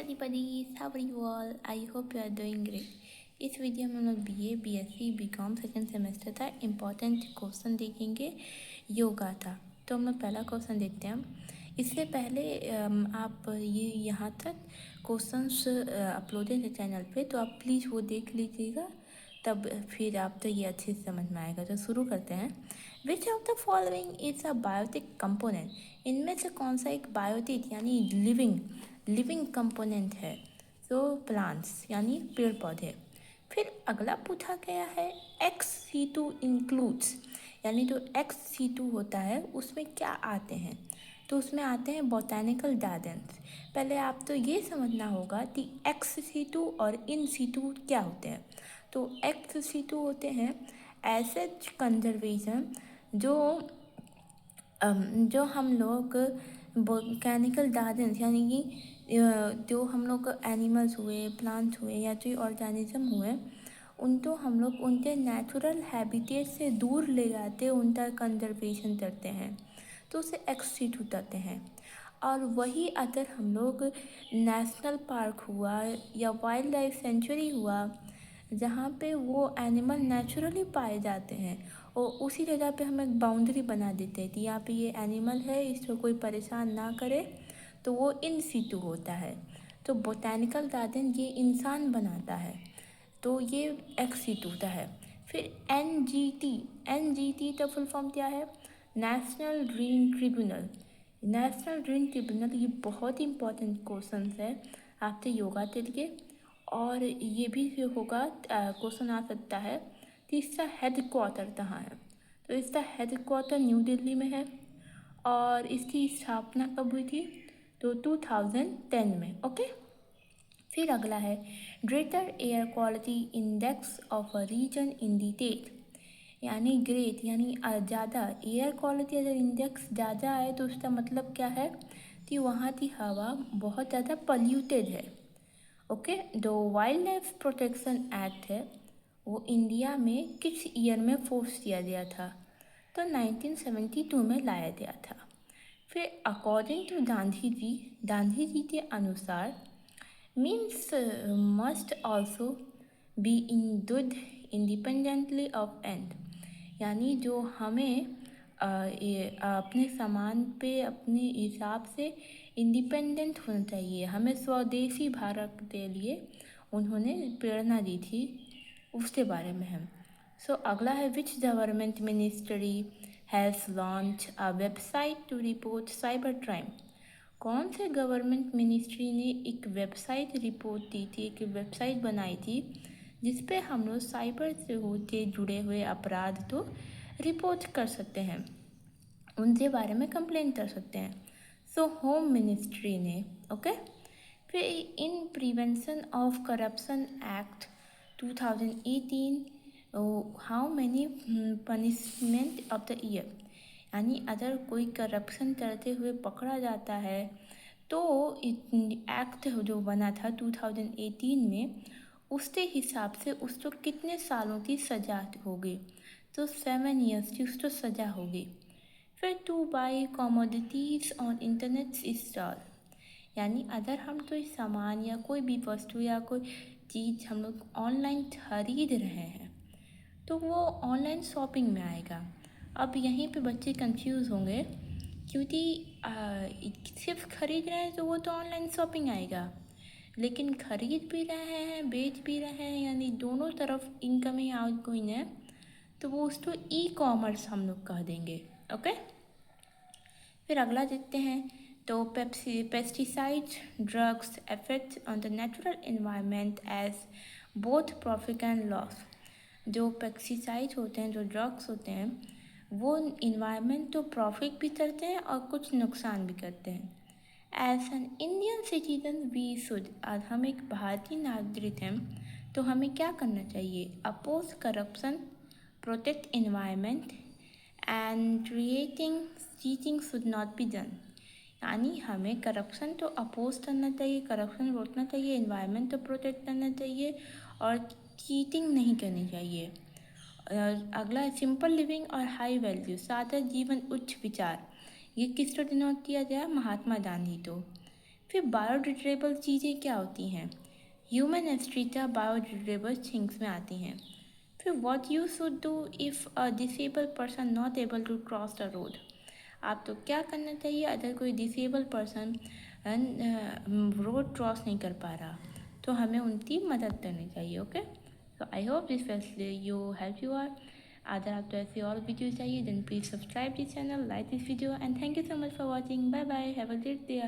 everybody, how are you all? I hope you are doing great. इस video में हम लोग BA, BSc, BCom second semester था important question देखेंगे। योगा था, तो हम लोग पहला क्वेश्चन देखते हैं। इससे पहले आप ये यहाँ तक क्वेश्चंस अपलोडेड है चैनल पे, तो आप प्लीज़ वो देख लीजिएगा, तब फिर आप तो ये अच्छे से समझ में आएगा। तो शुरू करते हैं। Which of the following is a biotic component? इनमें से कौन सा एक बायोटिक यानी लिविंग कंपोनेंट है? तो प्लांट्स यानी पेड़ पौधे। फिर अगला पूछा गया है XC2 इंक्लूड्स, यानी जो XC2 होता है उसमें क्या आते हैं? तो उसमें आते हैं बोटानिकल गार्डन्स। पहले आप तो ये समझना होगा कि XC2 और InC2 क्या होते हैं। तो XC2 होते हैं एसेट कंजर्वेशन, जो हम लोग बोटानिकल गार्डन्स यानी कि जो हम लोग एनिमल्स हुए, प्लांट्स हुए या जो ऑर्गेनिज्म हुए, उनको हम लोग उनके नेचुरल हैबिटेट से दूर ले जाते, उनका कंजर्वेशन करते हैं, तो उसे एक्सटीट्यूट करते हैं। और वही अगर हम लोग नेशनल पार्क हुआ या वाइल्ड लाइफ सेंचुरी हुआ, जहाँ पे वो एनिमल नेचुरली पाए जाते हैं, और उसी जगह पे हम एक बाउंड्री बना देते हैं कि यहाँ पे ये एनिमल है, इसको कोई परेशान ना करे, तो वो इन सीटू होता है। तो बोटानिकल गार्डन ये इंसान बनाता है, तो ये एक्स सीटू होता है। फिर NGT का फुल फॉर्म क्या है? National green tribunal. National green tribunal ये बहुत इंपॉर्टेंट क्वेश्चन है आपके योगा के लिए, और ये भी होगा क्वेश्चन आ सकता है कि इसका हेड क्वार्टर कहाँ है। तो इसका हेड क्वार्टर न्यू दिल्ली में है, और इसकी स्थापना कब हुई थी? तो 2010 में। ओके। फिर अगला है greater air quality index of a region in detail, यानी ग्रेट यानी ज़्यादा। एयर क्वालिटी अगर इंडेक्स ज़्यादा आए तो उसका मतलब क्या है कि वहाँ की हवा बहुत ज़्यादा पॉल्यूटेड है। ओके। जो वाइल्ड लाइफ प्रोटेक्शन एक्ट है वो इंडिया में किस ईयर में फोर्स किया गया था? तो 1972 में लाया गया था। फिर अकॉर्डिंग टू गांधी जी के अनुसार means must also be endued independently of end, यानी जो हमें अपने सामान पे अपने हिसाब से इंडिपेंडेंट होना चाहिए, हमें स्वदेशी भारत के लिए उन्होंने प्रेरणा दी थी, उसके बारे में है। सो अगला है which government ministry has launch a website to report cyber crime? कौन से गवर्नमेंट मिनिस्ट्री ने एक वेबसाइट रिपोर्ट दी थी, एक वेबसाइट बनाई थी जिस पे हम लोग साइबर से होते जुड़े हुए अपराध तो रिपोर्ट कर सकते हैं, उनके बारे में कंप्लेन कर सकते हैं? सो होम मिनिस्ट्री ने। ओके। फिर इन prevention of corruption act 2018 how many punishment of the year, यानी अगर कोई करप्शन करते हुए पकड़ा जाता है तो एक्ट जो बना था 2018 में, उसके हिसाब से उसको कितने सालों की सज़ा होगी? तो 7 ईयर्स की उसको सज़ा होगी। फिर two by commodities on internet stall, यानी अगर हम कोई सामान या कोई भी वस्तु या कोई चीज़ हम लोग ऑनलाइन खरीद रहे हैं तो वो ऑनलाइन शॉपिंग में आएगा। अब यहीं पे बच्चे कंफ्यूज होंगे, क्योंकि सिर्फ खरीद रहे हैं तो वो तो ऑनलाइन शॉपिंग आएगा, लेकिन खरीद भी रहे हैं बेच भी रहे हैं, यानी दोनों तरफ इनकमिंग आउटगोइंग है, तो वो उसको ई-कॉमर्स हम लोग कह देंगे। ओके। फिर अगला देखते हैं। तो pesticides drugs effect on the natural environment as both profit and loss. जो पेस्टिसाइड्स होते हैं, जो ड्रग्स होते हैं, वो इन्वायरमेंट तो प्रॉफिट भी करते हैं और कुछ नुकसान भी करते हैं। As an Indian citizen we should, आज हम एक भारतीय नागरिक हैं तो हमें क्या करना चाहिए? Oppose corruption, protect environment and creating cheating should not be done, यानी हमें करप्शन तो अपोज करना चाहिए, करप्शन रोकना चाहिए, एनवायरनमेंट तो प्रोटेक्ट करना चाहिए, और चीटिंग नहीं करनी चाहिए। अगला है सिंपल लिविंग और हाई वैल्यू, सादा जीवन उच्च विचार, ये किसको डिनोट किया गया? महात्मा गांधी। तो फिर बायोडिग्रेडेबल चीज़ें क्या होती हैं? ह्यूमन एस्ट्रीटा बायोडिग्रेडेबल थिंग्स में आती हैं। फिर what you should do if a disabled person not able to cross the road. आप तो क्या करना चाहिए अगर कोई डिसेबल पर्सन रोड क्रॉस नहीं कर पा रहा, तो हमें उनकी मदद करनी चाहिए। Okay, so I hope this you help you are. अगर आपको ऐसी और वीडियो चाहिए then please subscribe this channel, like this video and thank you so much for watching. Bye bye, have a great day.